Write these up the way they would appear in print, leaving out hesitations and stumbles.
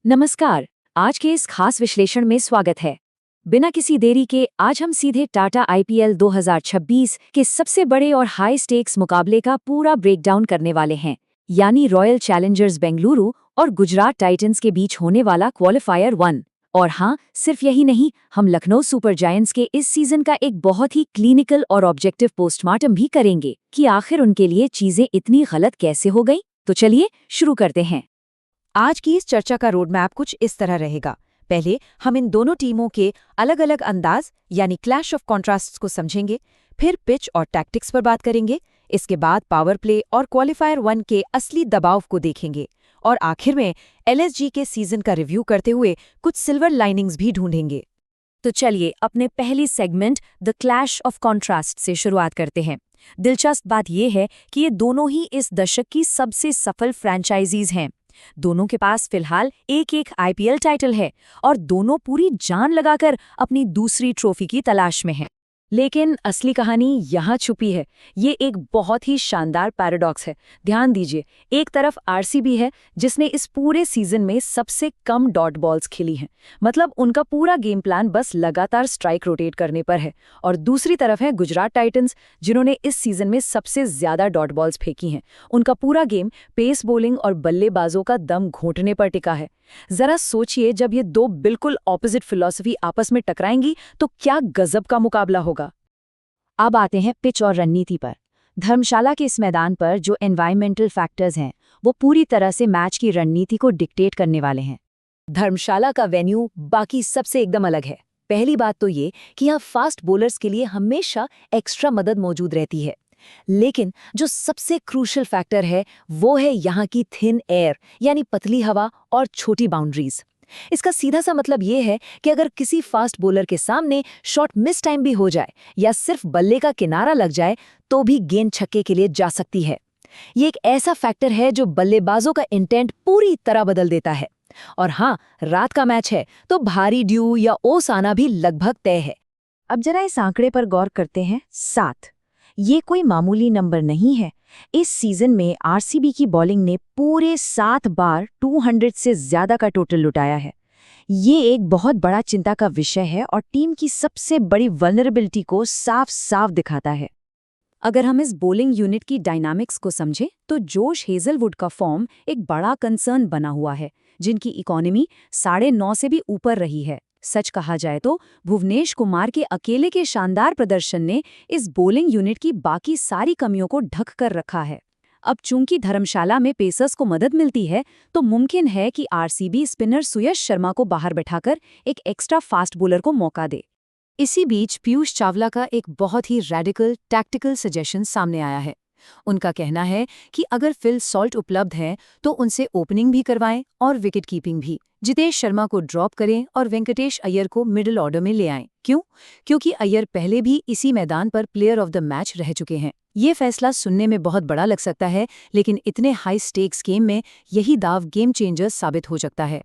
नमस्कार। आज के इस खास विश्लेषण में स्वागत है। बिना किसी देरी के आज हम सीधे टाटा आईपीएल 2026 के सबसे बड़े और हाई स्टेक्स मुकाबले का पूरा ब्रेकडाउन करने वाले हैं, यानी रॉयल चैलेंजर्स बेंगलुरु और गुजरात टाइटंस के बीच होने वाला क्वालिफायर 1। और हाँ, सिर्फ यही नहीं, हम लखनऊ सुपर जायंट्स के इस सीजन का एक बहुत ही क्लिनिकल और ऑब्जेक्टिव पोस्टमार्टम भी करेंगे कि आखिर उनके लिए चीजें इतनी गलत कैसे हो गई। तो चलिए शुरू करते हैं। आज की इस चर्चा का रोड मैप कुछ इस तरह रहेगा। पहले हम इन दोनों टीमों के अलग अलग अंदाज यानी क्लैश ऑफ कॉन्ट्रास्ट्स को समझेंगे, फिर पिच और टैक्टिक्स पर बात करेंगे, इसके बाद पावर प्ले और क्वालिफायर 1 के असली दबाव को देखेंगे और आखिर में एलएसजी के सीजन का रिव्यू करते हुए कुछ सिल्वर लाइनिंग्स भी ढूंढेंगे। तो चलिए अपने पहली segment the clash of contrast से शुरुआत करते हैं। दिलचस्प बात यह है कि ये दोनों ही इस दशक की सबसे सफल फ्रैंचाइजीज हैं। दोनों के पास फिलहाल एक एक आईपीएल टाइटल है और दोनों पूरी जान लगाकर अपनी दूसरी ट्रॉफी की तलाश में हैं। लेकिन असली कहानी यहाँ छुपी है। ये एक बहुत ही शानदार पैराडॉक्स है। ध्यान दीजिए, एक तरफ आरसीबी है जिसने इस पूरे सीजन में सबसे कम डॉट बॉल्स खेली हैं, मतलब उनका पूरा गेम प्लान बस लगातार स्ट्राइक रोटेट करने पर है, और दूसरी तरफ है गुजरात टाइटंस जिन्होंने इस सीजन में सबसे ज्यादा डॉट बॉल्स फेंकी हैं। उनका पूरा गेम पेस बॉलिंग और बल्लेबाजों का दम घोंटने पर टिका है। जरा सोचिए, जब ये दो बिल्कुल ऑपोजिट फिलॉसफी आपस में टकराएंगी तो क्या गजब का मुकाबला होगा। अब आते हैं पिच और रणनीति पर। धर्मशाला के इस मैदान पर जो एनवायरमेंटल फैक्टर्स हैं वो पूरी तरह से मैच की रणनीति को डिक्टेट करने वाले हैं। धर्मशाला का वेन्यू बाकी सबसे एकदम अलग है। पहली बात तो ये कि यहाँ फास्ट बॉलर्स के लिए हमेशा एक्स्ट्रा मदद मौजूद रहती है, लेकिन जो सबसे क्रूशल फैक्टर है वो है यहाँ की थिन एयर यानी पतली हवा और छोटी बाउंड्रीज। इसका सीधा सा मतलब ये है कि अगर किसी फास्ट बॉलर के सामने शॉट मिस टाइम भी हो जाए या सिर्फ बल्ले का किनारा लग जाए तो भी गेंद छक्के के लिए जा सकती है। ये एक ऐसा फैक्टर है जो बल्लेबाजों का इंटेंट पूरी तरह बदल देता है। और हाँ, रात का मैच है तो भारी ड्यू या ओस आना भी लगभग तय है। अब जरा इस आंकड़े पर गौर करते हैं। 7 ये कोई मामूली नंबर नहीं है। इस सीजन में आरसीबी की बॉलिंग ने पूरे 7 बार 200 से ज्यादा का टोटल लुटाया है। ये एक बहुत बड़ा चिंता का विषय है और टीम की सबसे बड़ी वल्नरेबिलिटी को साफ साफ दिखाता है। अगर हम इस बॉलिंग यूनिट की डायनामिक्स को समझें तो जोश हेजलवुड का फॉर्म एक बड़ा कंसर्न बना हुआ है, जिनकी इकोनॉमी 9.5 से भी ऊपर रही है। सच कहा जाए तो भुवनेश कुमार के अकेले के शानदार प्रदर्शन ने इस बॉलिंग यूनिट की बाकी सारी कमियों को ढक कर रखा है। अब चूंकि धर्मशाला में पेसर्स को मदद मिलती है तो मुमकिन है कि आरसीबी स्पिनर सुयश शर्मा को बाहर बैठाकर एक एक्स्ट्रा फास्ट बॉलर को मौका दे। इसी बीच पीयूष चावला का एक बहुत ही रेडिकल टैक्टिकल सजेशन सामने आया है। उनका कहना है कि अगर फिल सॉल्ट उपलब्ध है तो उनसे ओपनिंग भी करवाएं और विकेट कीपिंग भी। जितेश शर्मा को ड्रॉप करें और वेंकटेश अय्यर को मिडिल ऑर्डर में ले आएं। क्यों? क्योंकि अय्यर पहले भी इसी मैदान पर प्लेयर ऑफ द मैच रह चुके हैं। ये फैसला सुनने में बहुत बड़ा लग सकता है, लेकिन इतने हाई स्टेक्स गेम में यही दाव गेम चेंजर साबित हो सकता है।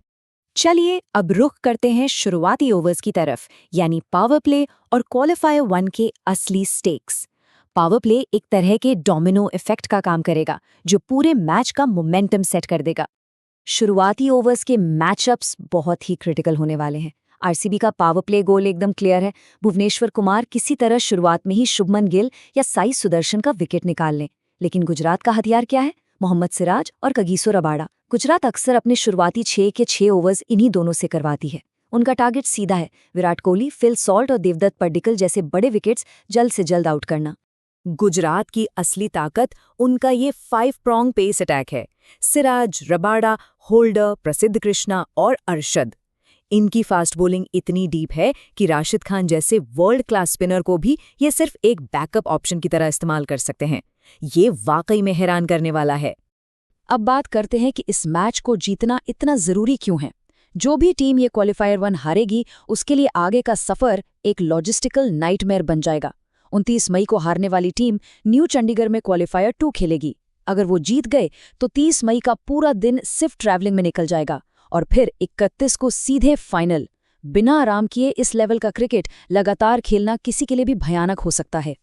चलिए अब रुख करते हैं शुरुआती ओवर्स की तरफ, यानी पावर प्ले और क्वालिफायर 1 के असली स्टेक्स। पावर प्ले एक तरह के डोमिनो इफेक्ट का काम करेगा जो पूरे मैच का मोमेंटम सेट कर देगा। शुरुआती ओवर्स के मैचअप्स बहुत ही क्रिटिकल होने वाले हैं। आरसीबी का पावर प्ले गोल एकदम क्लियर है। भुवनेश्वर कुमार किसी तरह शुरुआत में ही शुभमन गिल या साई सुदर्शन का विकेट निकाल लें। लेकिन गुजरात का हथियार क्या है? मोहम्मद सिराज और कगिसो रबाड़ा। गुजरात अक्सर अपने शुरुआती 6 के 6 ओवर्स इन्हीं दोनों से करवाती है। उनका टारगेट सीधा है, विराट कोहली, फिल सॉल्ट और देवदत्त पड्डिकल जैसे बड़े विकेट्स जल्द से जल्द आउट करना। गुजरात की असली ताकत उनका ये 5 प्रॉन्ग पेस अटैक है। सिराज, रबाड़ा, होल्डर, प्रसिद्ध कृष्णा और अरशद। इनकी फास्ट बॉलिंग इतनी डीप है कि राशिद खान जैसे वर्ल्ड क्लास स्पिनर को भी ये सिर्फ एक बैकअप ऑप्शन की तरह इस्तेमाल कर सकते हैं। ये वाकई में हैरान करने वाला है। अब बात करते हैं कि इस मैच को जीतना इतना जरूरी क्यों है। जो भी टीम ये क्वालिफायर 1 हारेगी उसके लिए आगे का सफर एक लॉजिस्टिकल नाइटमेयर बन जाएगा। 29 मई को हारने वाली टीम न्यू चंडीगढ़ में क्वालिफायर 2 खेलेगी। अगर वो जीत गए तो 30 मई का पूरा दिन सिर्फ ट्रैवलिंग में निकल जाएगा और फिर 31 को सीधे फाइनल। बिना आराम किए इस लेवल का क्रिकेट लगातार खेलना किसी के लिए भी भयानक हो सकता है।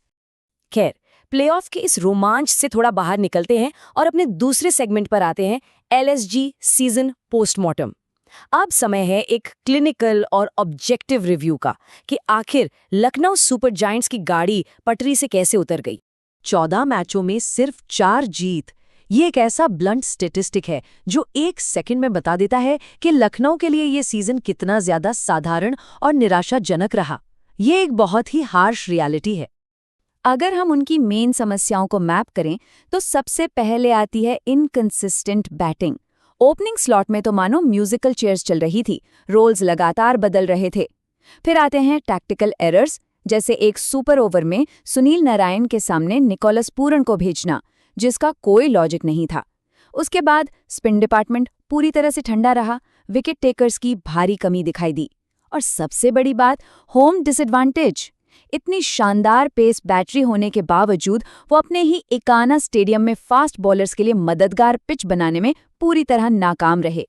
खैर, प्लेऑफ के इस रोमांच से थोड़ा बाहर निकलते हैं और अपने दूसरे सेगमेंट पर आते हैं, एलएसजी सीजन पोस्टमार्टम। अब समय है एक क्लिनिकल और ऑब्जेक्टिव रिव्यू का कि आखिर लखनऊ सुपर जायंट्स की गाड़ी पटरी से कैसे उतर गई। 14 मैचों में सिर्फ 4 जीत। ये एक ऐसा ब्लंट स्टेटिस्टिक है जो 1 सेकंड में बता देता है कि लखनऊ के लिए ये सीजन कितना ज्यादा साधारण और निराशाजनक रहा। ये एक बहुत ही हार्श रियलिटी है। अगर हम उनकी मेन समस्याओं को मैप करें तो सबसे पहले आती है इनकंसिस्टेंट बैटिंग। ओपनिंग स्लॉट में तो मानो म्यूजिकल चेयर्स चल रही थी, रोल्स लगातार बदल रहे थे। फिर आते हैं टैक्टिकल एरर्स, जैसे एक सुपर ओवर में सुनील नारायण के सामने निकोलस पूरन को भेजना, जिसका कोई लॉजिक नहीं था। उसके बाद स्पिन डिपार्टमेंट पूरी तरह से ठंडा रहा, विकेट टेकर्स की भारी कमी दिखाई दी। और सबसे बड़ी बात, होम डिसएडवांटेज। इतनी शानदार पेस बैटरी होने के बावजूद वो अपने ही एकाना स्टेडियम में फास्ट बॉलर्स के लिए मददगार पिच बनाने में पूरी तरह नाकाम रहे।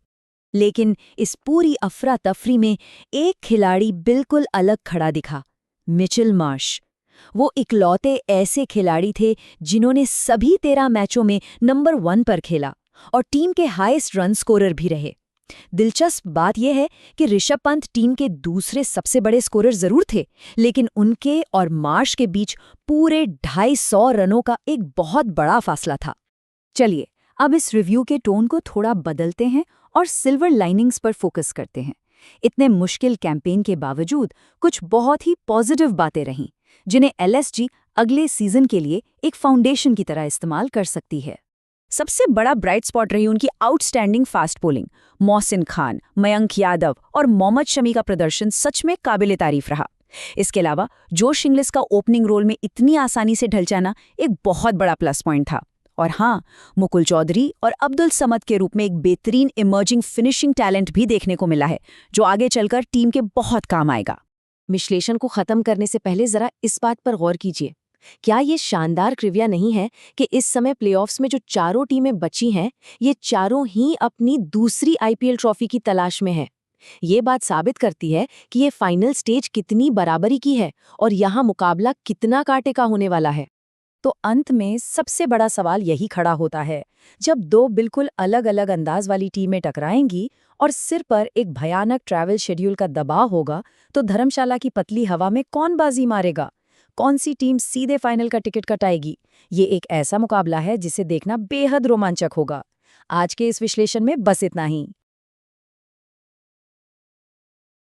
लेकिन इस पूरी अफरा तफरी में एक खिलाड़ी बिल्कुल अलग खड़ा दिखा, मिचेल मार्श। वो इकलौते ऐसे खिलाड़ी थे जिन्होंने सभी 13 मैचों में नंबर 1 पर खेला और टीम के हाईएस्ट रन स्कोरर भी रहे। दिलचस्प बात यह है कि ऋषभ पंत टीम के दूसरे सबसे बड़े स्कोरर जरूर थे, लेकिन उनके और मार्श के बीच पूरे 250 रनों का एक बहुत बड़ा फासला था। चलिए अब इस रिव्यू के टोन को थोड़ा बदलते हैं और सिल्वर लाइनिंग्स पर फोकस करते हैं। इतने मुश्किल कैंपेन के बावजूद कुछ बहुत ही पॉजिटिव बातें रहीं, जिन्हें एलएसजी अगले सीजन के लिए एक फाउंडेशन की तरह इस्तेमाल कर सकती है। सबसे बड़ा ब्राइट स्पॉट रही उनकी outstanding fast bowling. Mohsin Khan, Mayank Yadav और मोहम्मद शमी का प्रदर्शन सच में काबिले तारीफ रहा। इसके अलावा जोश इंग्लिश का ओपनिंग रोल में इतनी आसानी से ढल जाना एक बहुत बड़ा प्लस पॉइंट था। और हाँ, मुकुल चौधरी और अब्दुल समद के रूप में एक बेहतरीन इमर्जिंग फिनिशिंग टैलेंट भी देखने को मिला है, जो आगे चलकर टीम के बहुत काम आएगा। विश्लेषण को खत्म करने से पहले जरा इस बात पर गौर कीजिए, क्या ये शानदार ट्रिविया नहीं है कि इस समय प्लेऑफ्स में जो चारों टीमें बची हैं, ये चारों ही अपनी दूसरी आईपीएल ट्रॉफी की तलाश में है। ये बात साबित करती है कि ये फाइनल स्टेज कितनी बराबरी की है और यहाँ मुकाबला कितना कांटे का होने वाला है। तो अंत में सबसे बड़ा सवाल यही खड़ा होता है, जब 2 बिल्कुल अलग अलग अंदाज वाली टीमें टकराएंगी और सिर पर एक भयानक ट्रैवल शेड्यूल का दबाव होगा, तो धर्मशाला की पतली हवा में कौन बाजी मारेगा? कौन सी टीम सीधे फाइनल का टिकट कटाएगी? ये एक ऐसा मुकाबला है जिसे देखना बेहद रोमांचक होगा। आज के इस विश्लेषण में बस इतना ही।